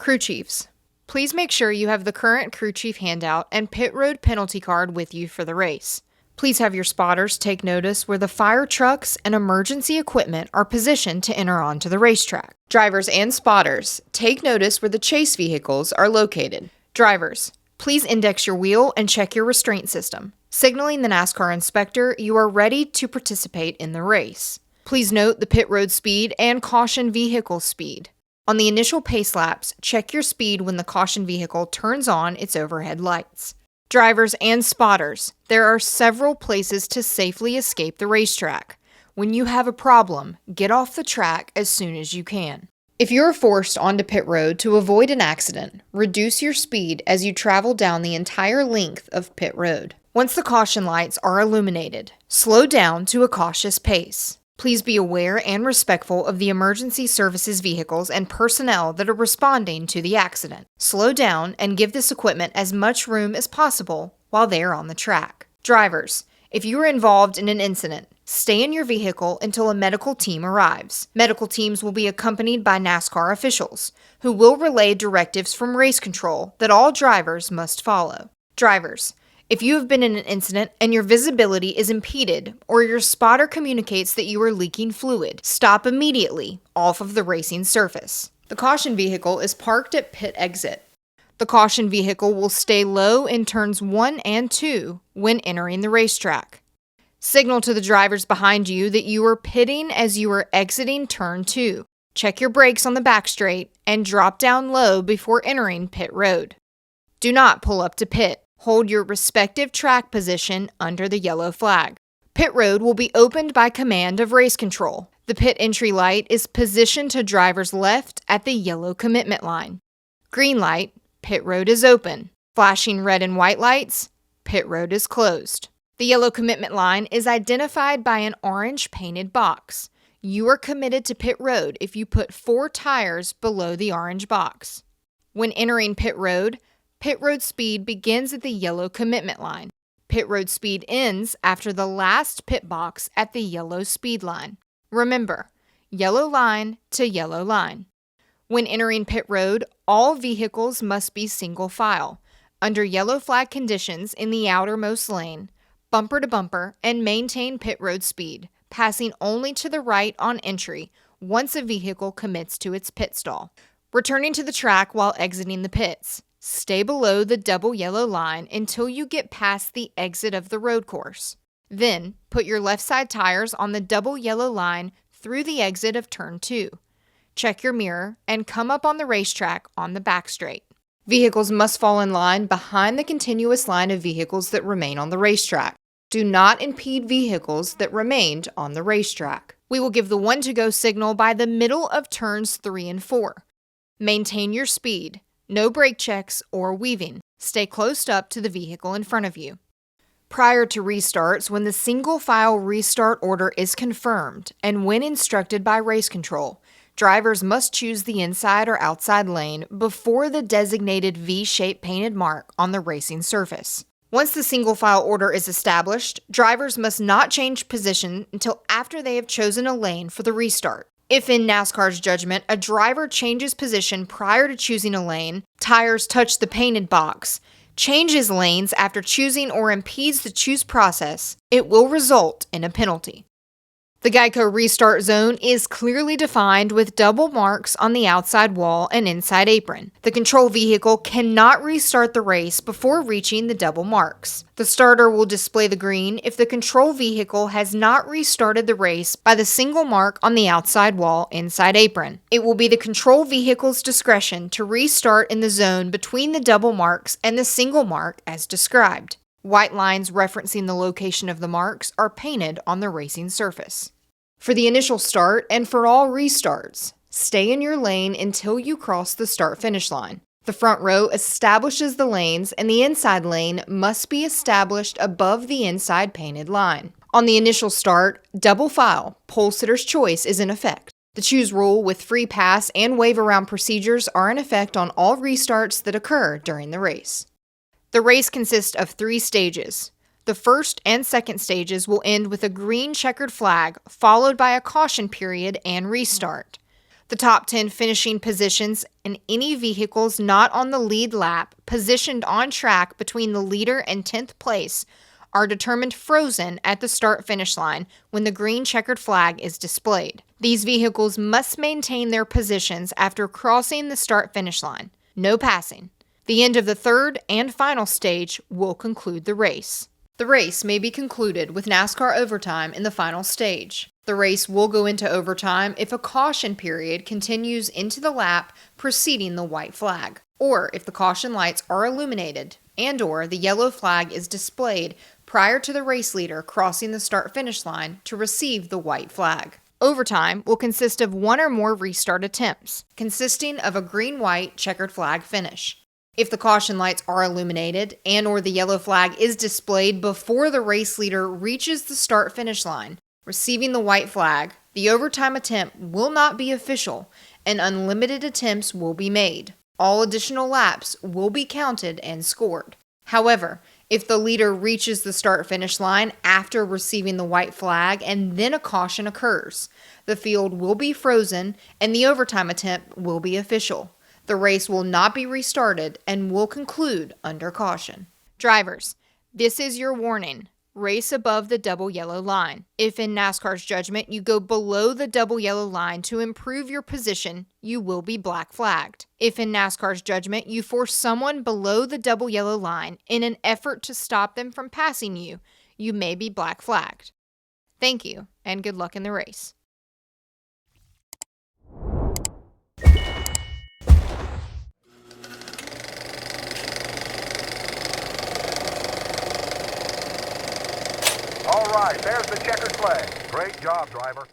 Crew chiefs. Please make sure you have the current crew chief handout and pit road penalty card with you for the race. Please have your spotters take notice where the fire trucks and emergency equipment are positioned to enter onto the racetrack. Drivers and spotters, take notice where the chase vehicles are located. Drivers, please index your wheel and check your restraint system, signaling the NASCAR inspector you are ready to participate in the race. Please note the pit road speed and caution vehicle speed. On the initial pace laps, check your speed when the caution vehicle turns on its overhead lights. Drivers and spotters, there are several places to safely escape the racetrack. When you have a problem, get off the track as soon as you can. If you are forced onto pit road to avoid an accident, reduce your speed as you travel down the entire length of pit road. Once the caution lights are illuminated, slow down to a cautious pace. Please be aware and respectful of the emergency services vehicles and personnel that are responding to the accident. Slow down and give this equipment as much room as possible while they are on the track. Drivers, if you are involved in an incident, stay in your vehicle until a medical team arrives. Medical teams will be accompanied by NASCAR officials, who will relay directives from race control that all drivers must follow. Drivers, if you have been in an incident and your visibility is impeded or your spotter communicates that you are leaking fluid, stop immediately off of the racing surface. The caution vehicle is parked at pit exit. The caution vehicle will stay low in turns 1 and 2 when entering the racetrack. Signal to the drivers behind you that you are pitting as you are exiting turn 2. Check your brakes on the back straight and drop down low before entering pit road. Do not pull up to pit. Hold your respective track position under the yellow flag. Pit road will be opened by command of race control. The pit entry light is positioned to driver's left at the yellow commitment line. Green light, pit road is open. Flashing red and white lights, pit road is closed. The yellow commitment line is identified by an orange painted box. You are committed to pit road if you put 4 tires below the orange box. When entering pit road speed begins at the yellow commitment line. Pit road speed ends after the last pit box at the yellow speed line. Remember, yellow line to yellow line. When entering pit road, all vehicles must be single file, under yellow flag conditions in the outermost lane, bumper to bumper, and maintain pit road speed, passing only to the right on entry once a vehicle commits to its pit stall. Returning to the track while exiting the pits. Stay below the double yellow line until you get past the exit of the road course. Then, put your left side tires on the double yellow line through the exit of turn 2. Check your mirror and come up on the racetrack on the back straight. Vehicles must fall in line behind the continuous line of vehicles that remain on the racetrack. Do not impede vehicles that remained on the racetrack. We will give the 1 to go signal by the middle of turns 3 and 4. Maintain your speed. No brake checks or weaving. Stay close up to the vehicle in front of you. Prior to restarts, when the single file restart order is confirmed and when instructed by race control, drivers must choose the inside or outside lane before the designated V-shaped painted mark on the racing surface. Once the single file order is established, drivers must not change position until after they have chosen a lane for the restart. If in NASCAR's judgment, a driver changes position prior to choosing a lane, tires touch the painted box, changes lanes after choosing or impedes the choose process, it will result in a penalty. The Geico restart zone is clearly defined with double marks on the outside wall and inside apron. The control vehicle cannot restart the race before reaching the double marks. The starter will display the green if the control vehicle has not restarted the race by the single mark on the outside wall inside apron. It will be the control vehicle's discretion to restart in the zone between the double marks and the single mark as described. White lines referencing the location of the marks are painted on the racing surface. For the initial start and for all restarts, stay in your lane until you cross the start-finish line. The front row establishes the lanes and the inside lane must be established above the inside painted line. On the initial start, double file, pole sitter's choice is in effect. The choose rule with free pass and wave around procedures are in effect on all restarts that occur during the race. The race consists of 3 stages. The first and second stages will end with a green checkered flag, followed by a caution period and restart. The The top 10 finishing positions in any vehicles not on the lead lap positioned on track between the leader and 10th place are determined frozen at the start-finish line when the green checkered flag is displayed. These vehicles must maintain their positions after crossing the start-finish line. No passing. The end of the third and final stage will conclude the race. The race may be concluded with NASCAR overtime in the final stage. The race will go into overtime if a caution period continues into the lap preceding the white flag, or if the caution lights are illuminated and/or the yellow flag is displayed prior to the race leader crossing the start-finish line to receive the white flag. Overtime will consist of one or more restart attempts, consisting of a green-white checkered flag finish. If the caution lights are illuminated and/or the yellow flag is displayed before the race leader reaches the start-finish line, receiving the white flag, the overtime attempt will not be official and unlimited attempts will be made. All additional laps will be counted and scored. However, if the leader reaches the start-finish line after receiving the white flag and then a caution occurs, the field will be frozen and the overtime attempt will be official. The race will not be restarted and will conclude under caution. Drivers, this is your warning. Race above the double yellow line. If in NASCAR's judgment you go below the double yellow line to improve your position, you will be black flagged. If in NASCAR's judgment you force someone below the double yellow line in an effort to stop them from passing you, you may be black flagged. Thank you, and good luck in the race. All right, there's the checkered flag. Great job, driver.